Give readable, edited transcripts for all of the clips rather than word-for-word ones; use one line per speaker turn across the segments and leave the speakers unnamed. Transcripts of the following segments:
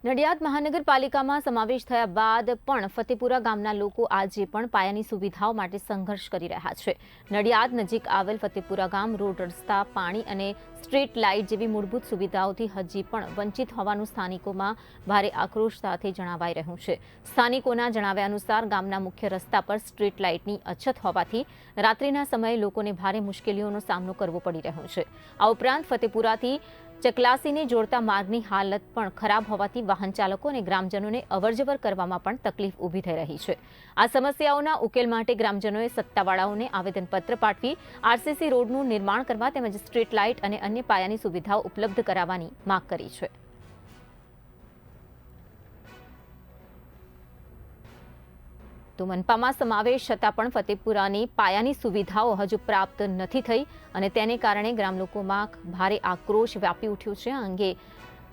નડિયાદ મહાનગરપાલિકામાં સમાવેશ થયા બાદ પણ ફતેપુરા ગામના લોકો આજે પણ પાયાની સુવિધાઓ માટે સંઘર્ષ કરી રહ્યા છે। નડિયાદ નજીક આવેલ ફતેપુરા ગામ રોડ, રસ્તા, પાણી અને સ્ટ્રીટ લાઇટ જેવી મૂળભૂત સુવિધાઓથી હજી પણ વંચિત હોવાનું સ્થાનિકોમાં ભારે આક્રોશ સાથે જણાવાઈ રહ્યું છે। સ્થાનિકોના જણાવ્યા અનુસાર ગામના મુખ્ય રસ્તા પર સ્ટ્રીટ લાઇટની અછત હોવાથી રાત્રિના સમયે લોકોને ભારે મુશ્કેલીઓનો સામનો કરવો પડી રહ્યો છે। આ ઉપરાંત ફતેપુરાથી ચકલાસીને જોડતા માર્ગની હાલત પણ ખરાબ હોવાથી વાહન ચાલકો અને ગ્રામજનોને અવરજવર કરવામાં પણ તકલીફ ઊભી થઈ રહી છે। આ સમસ્યાઓના ઉકેલ માટે ગ્રામજનોએ સત્તાવાળાઓને આવેદનપત્ર પાઠવી આરસીસી રોડનું નિર્માણ કરવા તેમજ સ્ટ્રીટ લાઇટ અને અન્ય પાયાની સુવિધાઓ ઉપલબ્ધ કરાવવાની માંગ કરી છે। તો મનપામાં સમાવેશ છતાં પણ ફતેપુરાની પાયાની સુવિધાઓ હજુ પ્રાપ્ત નથી થઈ અને તેને કારણે ગ્રામ લોકોમાં ભારે આક્રોશ વ્યાપી ઉઠ્યો છે। આ અંગે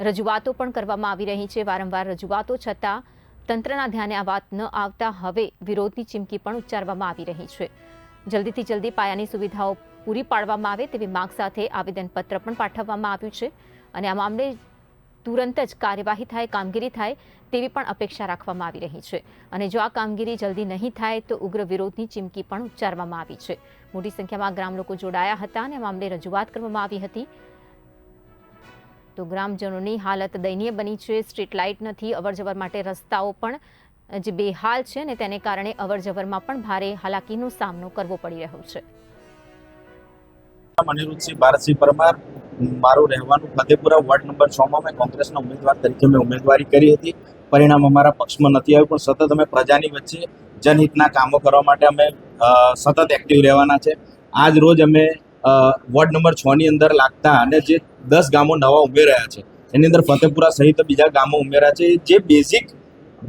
રજૂઆતો પણ કરવામાં આવી રહી છે। વારંવાર રજૂઆતો છતાં તંત્રના ધ્યાને આ વાત ન આવતા હવે વિરોધની ચીમકી પણ ઉચ્ચારવામાં આવી રહી છે। જલ્દીથી જલ્દી પાયાની સુવિધાઓ પૂરી પાડવામાં આવે તેવી માંગ સાથે આવેદનપત્ર પણ પાઠવવામાં આવ્યું છે અને આ મામલે તુરંત જ કાર્યવાહી થાય, કામગીરી થાય તેવી પણ અપેક્ષા રાખવામાં આવી રહી છે અને જો આ કામગીરી જલ્દી નહીં થાય તો ઉગ્ર વિરોધની ચીમકી પણ ઉચ્ચારવામાં આવી છે। મોટી સંખ્યામાં ગ્રામ લોકો જોડાયા હતા અને આ મામલે રજૂઆત કરવામાં આવી હતી। તો ગ્રામજનોની હાલત દયનીય બની છે। સ્ટ્રીટ લાઇટ નથી, અવરજવર માટે રસ્તાઓ પણ જે બેહાલ છે અને તેને કારણે અવરજવરમાં પણ ભારે હાલાકીનો સામનો કરવો પડી રહ્યો છે।
મનિરુદ્ધસિંહ ભારતસિંહ પરમાર, મારું રહેવાનું ફતેપુરા વોર્ડ નંબર 6 મેં કોંગ્રેસના ઉમેદવાર તરીકે મેં ઉમેદવારી કરી હતી। પરિણામ અમારા પક્ષમાં નથી આવ્યું, પણ સતત અમે પ્રજાની વચ્ચે જનહિતના કામો કરવા માટે અમે સતત એક્ટિવ રહેવાના છે। આજ રોજ અમે વોર્ડ નંબર 6ની અંદર લાગતા અને જે 10 ગામો નવા ઉમેરાયા છે એની અંદર ફતેપુરા સહિત બીજા ગામો ઉમેર્યા છે જે બેઝિક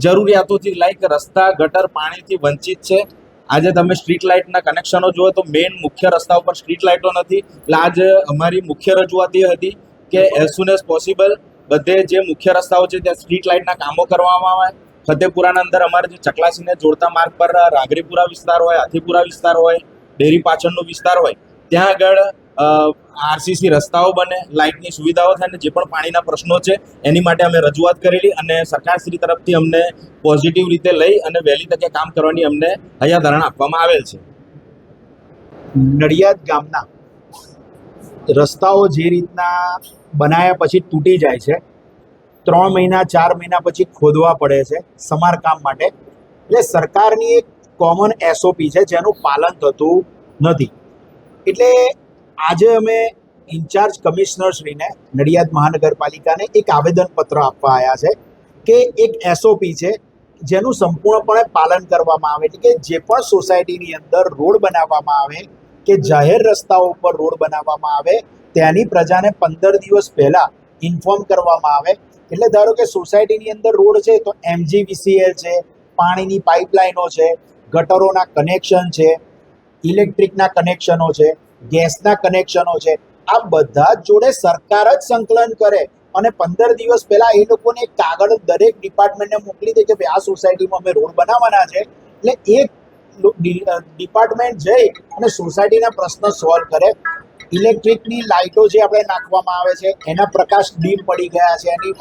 જરૂરિયાતોથી લાઈક રસ્તા, ગટર, પાણીથી વંચિત છે। આજે તમે સ્ટ્રીટ લાઇટના કનેક્શનો જુઓ તો મેઇન મુખ્ય રસ્તા ઉપર સ્ટ્રીટ લાઇટો નથી। એટલે આજે અમારી મુખ્ય રજૂઆત એ હતી કે એઝ સુન એઝ પોસિબલ બધે જે મુખ્ય રસ્તાઓ છે ત્યાં સ્ટ્રીટ લાઇટના કામો કરવામાં આવે। ફતેપુરાના અંદર અમારે જે ચકલાસીને જોડતા માર્ગ પર રાગરીપુરા વિસ્તાર હોય, હાથીપુરા વિસ્તાર હોય, ડેરી પાછળનો વિસ્તાર હોય ત્યાં આગળ આરસીસી રસ્તાઓ બને, લાઇટની સુવિધાઓ થાય અને જે પણ પાણીના પ્રશ્નો છે એની માટે અમે રજૂઆત કરેલી અને સરકારશ્રી તરફથી અમને પોઝિટિવ રીતે લઈ અને વહેલી તકે કામ કરવાની અમને હૈયાધારણા આપવામાં આવેલ છે।
નડિયાદ ગામના રસ્તાઓ જે રીતના બનાવ્યા પછી તૂટી જાય છે, 3 મહિના 4 મહિના પછી ખોદવા પડે છે સમારકામ માટે। એટલે સરકારની એક કોમન એસઓપી છે જેનું પાલન થતું નથી। એટલે આજે અમે ઇન્ચાર્જ કમિશનરશ્રીને નડિયાદ મહાનગરપાલિકાને એક આવેદનપત્ર આપવા આવ્યા છે કે એક એસઓપી છે જેનું સંપૂર્ણપણે પાલન કરવામાં આવે। એટલે કે જે પણ સોસાયટીની અંદર રોડ બનાવવામાં આવે કે જાહેર રસ્તાઓ ઉપર રોડ બનાવવામાં આવે ત્યાંની પ્રજાને 15 દિવસ પહેલા ઇન્ફોર્મ કરવામાં આવે। એટલે ધારો કે સોસાયટીની અંદર રોડ છે તો MGVCL છે, પાણીની પાઇપલાઇનો છે, ગટરોના કનેક્શન છે, ઇલેક્ટ્રિકના કનેક્શનો છે, ગેસના કનેક્શનો છે, આ બધા જોડે સરકાર જ સંકલન કરે અને 15 દિવસ પહેલા એ લોકોને એક કાગળ દરેક ડિપાર્ટમેન્ટને મોકલી દે કે ભાઈ આ સોસાયટીમાં અમે રોડ બનાવવાના છે। એટલે એક ડિપાર્ટમેન્ટ જઈ અને સોસાયટીના પ્રશ્ન સોલ્વ કરે। ઇલેક્ટ્રિકની લાઇટો જે આપણે નાખવામાં આવે છે એના પ્રકાશ ડીમ પડી ગયા છે, એની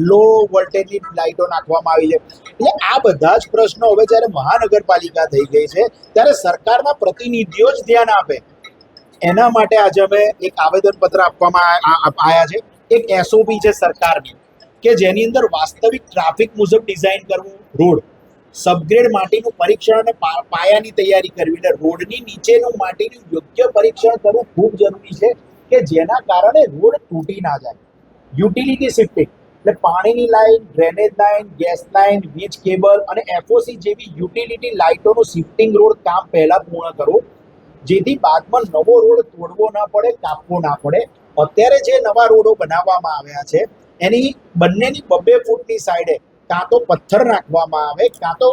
લો વોલ્ટેજની લાઇટો નાખવામાં આવી છે। એટલે આ બધા જ પ્રશ્નો હવે જ્યારે મહાનગરપાલિકા થઈ ગઈ છે ત્યારે સરકારના પ્રતિનિધિઓ જ ધ્યાન આપે। એના માટે આજે અમે એક આવેદનપત્ર આપવામાં આવ્યા છે। એક એસઓપી છે સરકારની કે જેની અંદર વાસ્તવિક ટ્રાફિક મુજબ ડિઝાઇન કરવું, રોડ સબગ્રેડ માટીનું પરીક્ષણ અને પાયાની તૈયારી કરવી, એટલે રોડની નીચેનું માટીનું યોગ્ય પરીક્ષણ કરવું ખૂબ જરૂરી છે કે જેના કારણે રોડ તૂટી ના જાય। યુટિલિટી શિફ્ટિંગ એટલે પાણીની line, drainage line, gas line, વીજ કેબલ અને એફઓસી જેવી યુટિલિટી લાઇટોનું શિફ્ટિંગ રોડ કામ પહેલા પૂર્ણ કરવું જેથી બાદમાં નવો રોડ તોડવો ના પડે, કાપવો ના પડે। અત્યારે જે નવા રોડો બનાવવામાં આવ્યા છે એની બંનેની 2-2 ફૂટની સાઈડે કાં તો પથ્થર નાખવામાં આવે કાં તો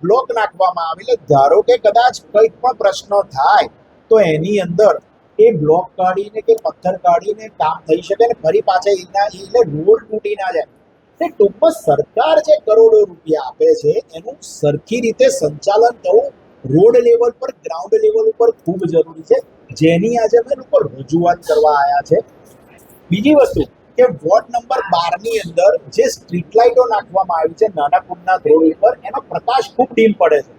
બ્લોક નાખવામાં આવે। એટલે ધારો કે કદાચ કંઈક પણ પ્રશ્નો થાય તો એની અંદર એ બ્લોક કાઢીને કે પથ્થર કાઢીને કામ થઈ શકે ને ફરી પાછા એટલે રોડ તૂટી ના જાય। એટલે ટૂંકમાં સરકાર જે કરોડો રૂપિયા આપે છે એનું સરખી રીતે સંચાલન થવું રોડ લેવલ પર, ગ્રાઉન્ડ લેવલ ઉપર ખૂબ જરૂરી છે, જેની આજે અમે લોકો રજૂઆત કરવા આવ્યા છે। બીજી વસ્તુ કે વોર્ડ નંબર 12 ની અંદર જે સ્ટ્રીટ લાઇટો નાખવામાં આવી છે નાના કુંડના રોડ ઉપર એનો પ્રકાશ ખૂબ ડીમ પડે છે.